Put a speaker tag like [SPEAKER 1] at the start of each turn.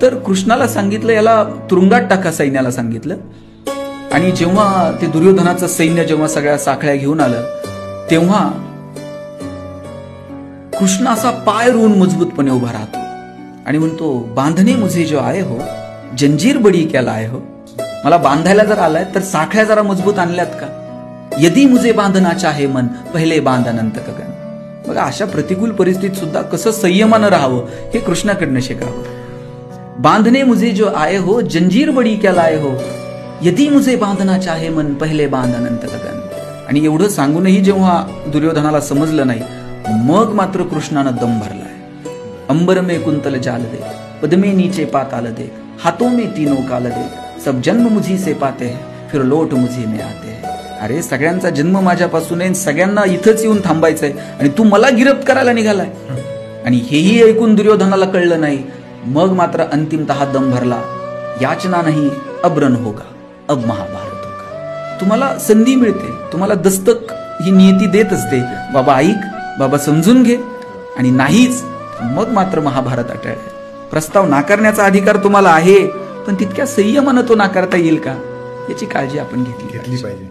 [SPEAKER 1] तर कृष्णाला सांगितलं याला तुरुंगात टाका, सैन्याला सांगितलं. आणि जेव्हा ते दुर्योधनाचं सैन्य जेव्हा सगळ्या साखळ्या घेऊन आलं तेव्हा कृष्ण असा पाय रोवून मजबूतपणे उभा राहतो आणि म्हणतो, बांधणे मुझे जो आए हो, जंजीर बडी क्या लाए हो. मला बांधायला जर आलाय तर साखळ्या जरा मजबूत आणल्यात का. यदि मुझे बांधना चाहे मन, पहिले बांध अनंत गगन. बघा, अशा प्रतिकूल परिस्थितीत सुद्धा कसं संयमानं राहावं हे कृष्णाकडनं शिकावं. बांधणे मुझे जो आए हो, जंजीर बडी क्या लाए हो, यदि मुझे बांधना चाहे मन, पहिले बांध अनंत गगन. आणि एवढं सांगूनही जेव्हा दुर्योधनाला समजलं नाही, मग मात्र कृष्णानं दम भरलाय. अंबर में कुंतल जाल दे, पद में नीचे पाताल दे, हाथों में तीनों काल दे, सब जन्म मुझी से पाते हैं, फिर लोट मुझी में आते हैं. अरे, सगळ्यांचा जन्म माझ्यापासून आहे, सगळ्यांना इथंच येऊन थांबायचंय आणि तू मला गिरफ्त करायला निघालाय. आणि हेही ऐकून दुर्योधनाला कळलं नाही. मग मात्र अंतिमतः दम भरला. याचना नाही अब रण होगा, अब महाभारत होगा. तुम्हाला संधी मिळते, तुम्हाला दस्तक ही नियती देत असते, बाबा ऐक, बाबा समजून घे. आणि नाहीच, मग मात्र महाभारत अटळ. प्रस्ताव नाकारण्याचा अधिकार तुम्हाला आहे, पण तितक्या संयमानं तो नाकारता येईल का याची काळजी आपण घेतली पाहिजे.